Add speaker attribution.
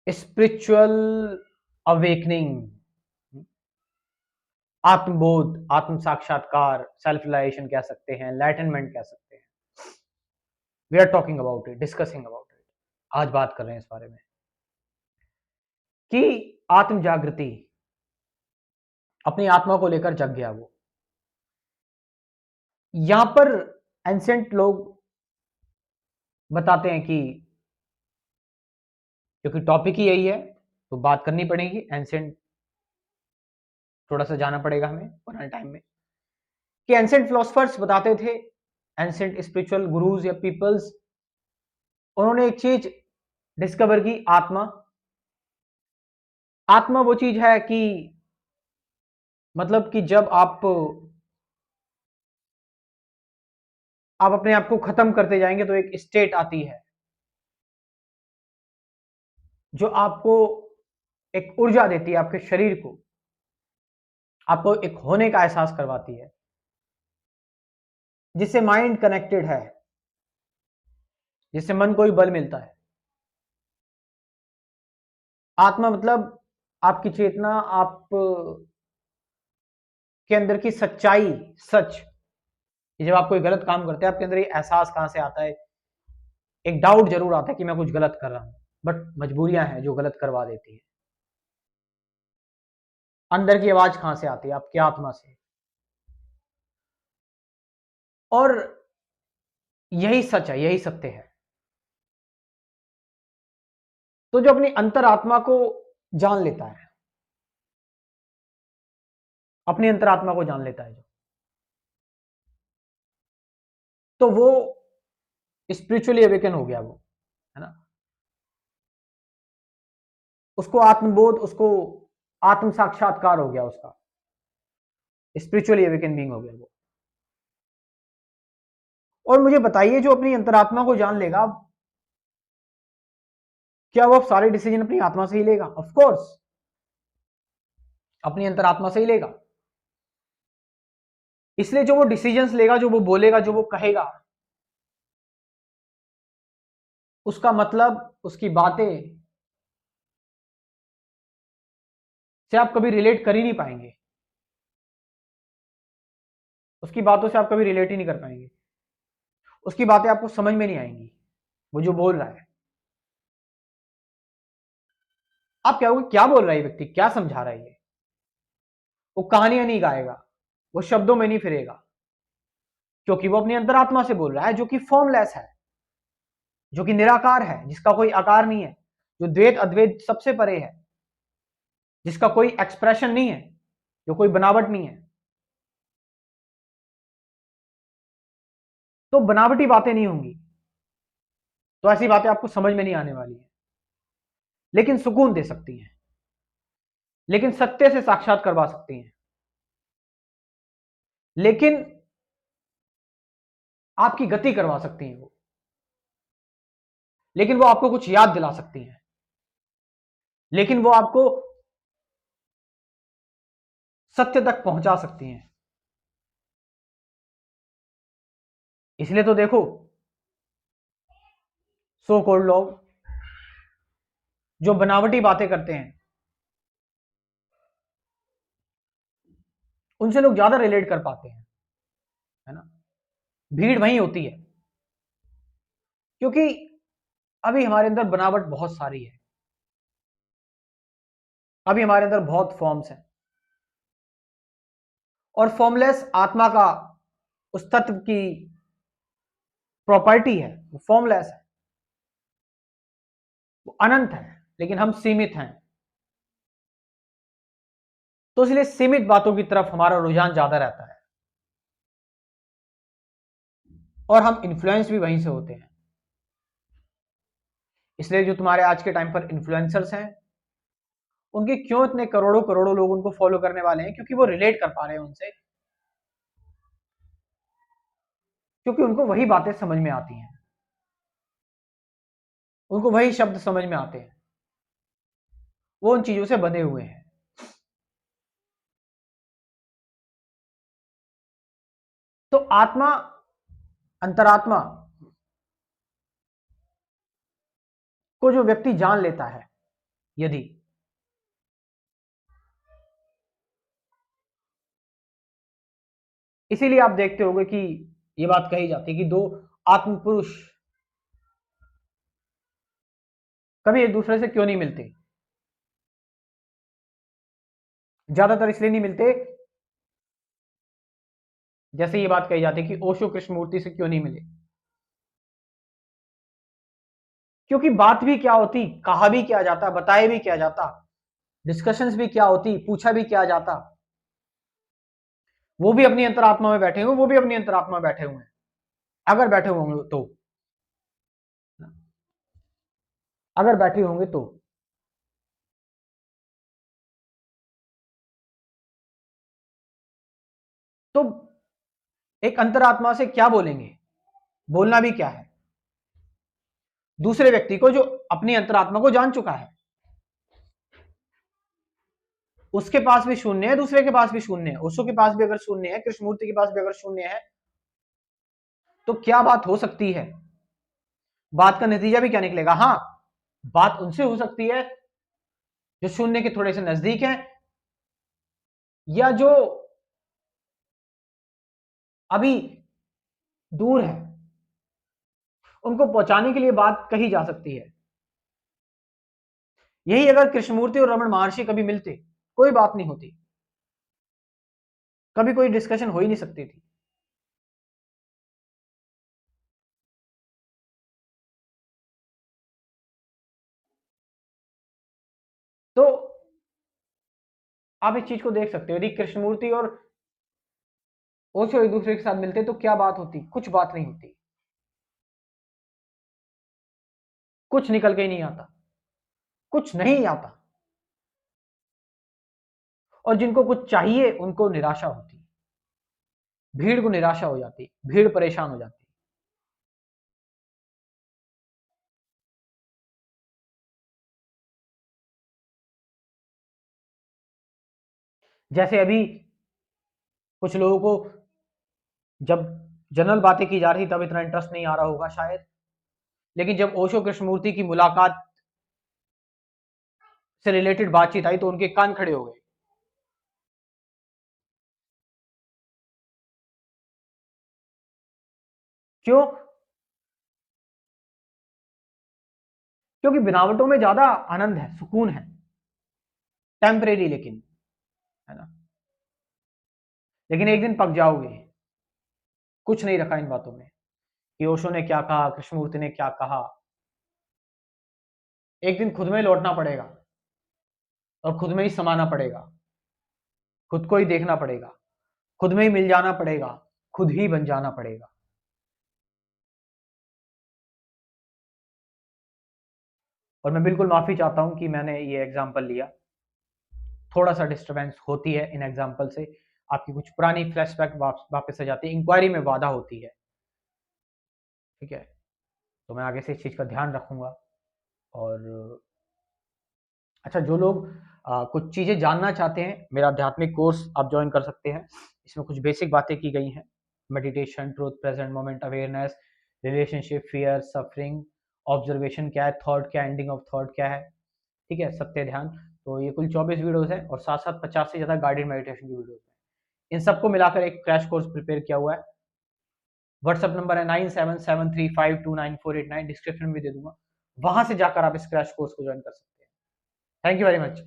Speaker 1: Spiritual awakening, आत्मबोध, आत्म साक्षात्कार, self realisation कह सकते हैं, एनलाइटनमेंट कह सकते हैं। We are talking about it, discussing about it. आज बात कर रहे हैं इस बारे में कि आत्म जागृति, अपनी आत्मा को लेकर जग गया वो। यहां पर एंसेंट लोग बताते हैं कि क्योंकि टॉपिक ही यही है तो बात करनी पड़ेगी। एंसेंट थोड़ा सा जाना पड़ेगा हमें पुराने टाइम में, कि एंसेंट फिलोसफर्स बताते थे, एंसेंट स्पिरिचुअल गुरुज या पीपल्स, उन्होंने एक चीज डिस्कवर की, आत्मा। आत्मा वो चीज है कि मतलब कि जब आप अपने आप को खत्म करते जाएंगे तो एक स्टेट आती है जो आपको एक ऊर्जा देती है, आपके शरीर को, आपको एक होने का एहसास करवाती है, जिससे माइंड कनेक्टेड है, जिससे मन को भी बल मिलता है। आत्मा मतलब आपकी चेतना, आप के अंदर की सच्चाई, सच। जब आप कोई गलत काम करते हैं, आपके अंदर ये एहसास कहां से आता है? एक डाउट जरूर आता है कि मैं कुछ गलत कर रहा हूं, बट मजबूरियां हैं जो गलत करवा देती है। अंदर की आवाज कहां से आती है? आपकी आत्मा से। और यही सच है, यही सत्य है। तो जो अपनी अंतरात्मा को जान लेता है, अपनी अंतरात्मा को जान लेता है जो, तो वो स्पिरिचुअली अवेकन हो गया वो, है ना। उसको आत्मबोध, उसको आत्म साक्षात्कार हो गया उसका, स्पिरिचुअली अवेकन बीइंग हो गया वो। और मुझे बताइए, जो अपनी अंतरात्मा को जान लेगा, क्या वो सारे डिसीजन अपनी आत्मा से ही लेगा? ऑफ कोर्स, अपनी अंतरात्मा से ही लेगा। इसलिए जो वो डिसीजंस लेगा, जो वो बोलेगा, जो वो कहेगा, उसका मतलब, उसकी बातें से आप कभी रिलेट कर ही नहीं पाएंगे। उसकी बातों से आप कभी रिलेट ही नहीं कर पाएंगे। उसकी बातें आपको समझ में नहीं आएंगी, वो जो बोल रहा है। आप क्या होगा, क्या बोल रहा है ये व्यक्ति, क्या समझा रहा है ये? वो कहानियां नहीं गाएगा, वो शब्दों में नहीं फिरेगा, क्योंकि वो अपनी अंतरात्मा से बोल रहा है, जो कि फॉर्मलेस है, जो कि निराकार है, जिसका कोई आकार नहीं है, जो द्वैत अद्वैत सबसे परे है, जिसका कोई एक्सप्रेशन नहीं है, जो कोई बनावट नहीं है। तो बनावटी बातें नहीं होंगी, तो ऐसी बातें आपको समझ में नहीं आने वाली है, लेकिन सुकून दे सकती हैं, लेकिन सत्य से साक्षात करवा सकती हैं, लेकिन आपकी गति करवा सकती हैं वो, लेकिन वो आपको कुछ याद दिला सकती हैं, लेकिन वो आपको सत्य तक पहुंचा सकती हैं। इसलिए तो देखो, सो कॉल्ड लोग जो बनावटी बातें करते हैं, उनसे लोग ज्यादा रिलेट कर पाते हैं, है ना। भीड़ वहीं होती है, क्योंकि अभी हमारे अंदर बनावट बहुत सारी है, अभी हमारे अंदर बहुत फॉर्म्स हैं, और फॉर्मलेस आत्मा का, उस तत्व की प्रॉपर्टी है, वो फॉर्मलेस है, वो अनंत है, लेकिन हम सीमित हैं। तो इसलिए सीमित बातों की तरफ हमारा रुझान ज्यादा रहता है, और हम इन्फ्लुएंस भी वहीं से होते हैं। इसलिए जो तुम्हारे आज के टाइम पर इन्फ्लुएंसर्स हैं, उनके क्यों इतने करोड़ों करोड़ों लोग उनको फॉलो करने वाले हैं? क्योंकि वो रिलेट कर पा रहे हैं उनसे, क्योंकि उनको वही बातें समझ में आती हैं, उनको वही शब्द समझ में आते हैं, वो उन चीजों से बंधे हुए हैं। तो आत्मा, अंतरात्मा को जो व्यक्ति जान लेता है, यदि इसीलिए आप देखते होंगे कि ये बात कही जाती है कि दो आत्म पुरुष कभी एक दूसरे से क्यों नहीं मिलते। ज्यादातर इसलिए नहीं मिलते, जैसे ये बात कही जाती है कि ओशो कृष्णमूर्ति से क्यों नहीं मिले, क्योंकि बात भी क्या होती, कहा भी क्या जाता, बताया भी क्या जाता, डिस्कशंस भी क्या होती, पूछा भी क्या जाता। वो भी अपनी अंतरात्मा में बैठे हुए, वो भी अपनी अंतरात्मा में बैठे हुए हैं, अगर बैठे होंगे तो, अगर बैठे होंगे तो एक अंतरात्मा से क्या बोलेंगे, बोलना भी क्या है, दूसरे व्यक्ति को जो अपनी अंतरात्मा को जान चुका है, उसके पास भी शून्य है, दूसरे के पास भी शून्य है, ओशो के पास भी अगर शून्य है, कृष्णमूर्ति के पास भी अगर शून्य है, तो क्या बात हो सकती है, बात का नतीजा भी क्या निकलेगा। हां, बात उनसे हो सकती है जो शून्य के थोड़े से नजदीक है, या जो अभी दूर है, उनको पहुंचाने के लिए बात कही जा सकती है। यही अगर कृष्णमूर्ति और रमन महर्षि कभी मिलते, कोई बात नहीं होती, कभी कोई डिस्कशन हो ही नहीं सकती थी। तो आप इस चीज को देख सकते हो, यदि कृष्णमूर्ति और ओशो एक दूसरे के साथ मिलते तो क्या बात होती, कुछ बात नहीं होती, कुछ निकल के ही नहीं आता, कुछ नहीं आता। और जिनको कुछ चाहिए उनको निराशा होती, भीड़ को निराशा हो जाती, भीड़ परेशान हो जाती। जैसे अभी कुछ लोगों को जब जनरल बातें की जा रही तब इतना इंटरेस्ट नहीं आ रहा होगा शायद, लेकिन जब ओशो कृष्णमूर्ति की मुलाकात से रिलेटेड बातचीत आई तो उनके कान खड़े हो गए। क्यों? क्योंकि बनावटों में ज्यादा आनंद है, सुकून है, टेम्परेरी लेकिन, है ना, लेकिन एक दिन पक जाओगे। कुछ नहीं रखा इन बातों में कि ओशो ने क्या कहा, कृष्णमूर्ति ने क्या कहा। एक दिन खुद में लौटना पड़ेगा और खुद में ही समाना पड़ेगा, खुद को ही देखना पड़ेगा, खुद में ही मिल जाना पड़ेगा, खुद ही बन जाना पड़ेगा। और मैं बिल्कुल माफी चाहता हूं कि मैंने ये एग्जाम्पल लिया, थोड़ा सा डिस्टरबेंस होती है इन एग्जाम्पल से, आपकी कुछ पुरानी फ्लैशबैक वापस आ जाती है, इंक्वायरी में बाधा होती है, ठीक है। तो मैं आगे से इस चीज़ का ध्यान रखूंगा। और अच्छा, जो लोग कुछ चीज़ें जानना चाहते हैं, मेरा आध्यात्मिक कोर्स आप ज्वाइन कर सकते हैं। इसमें कुछ बेसिक बातें की गई हैं, meditation, truth, present moment awareness, relationship, fear, suffering, observation क्या है, थॉट क्या, एंडिंग ऑफ थॉट क्या है, ठीक है, सत्य ध्यान। तो ये कुल 24 वीडियोस हैं और साथ साथ 50 से ज़्यादा गाइडेड मेडिटेशन की वीडियोस हैं। इन सबको मिलाकर एक क्रैश कोर्स प्रिपेयर किया हुआ है। व्हाट्सअप नंबर है 9773529489, डिस्क्रिप्शन में दे दूंगा, वहां से जाकर आप इस क्रैश कोर्स को ज्वाइन कर सकते हैं। Thank you very much.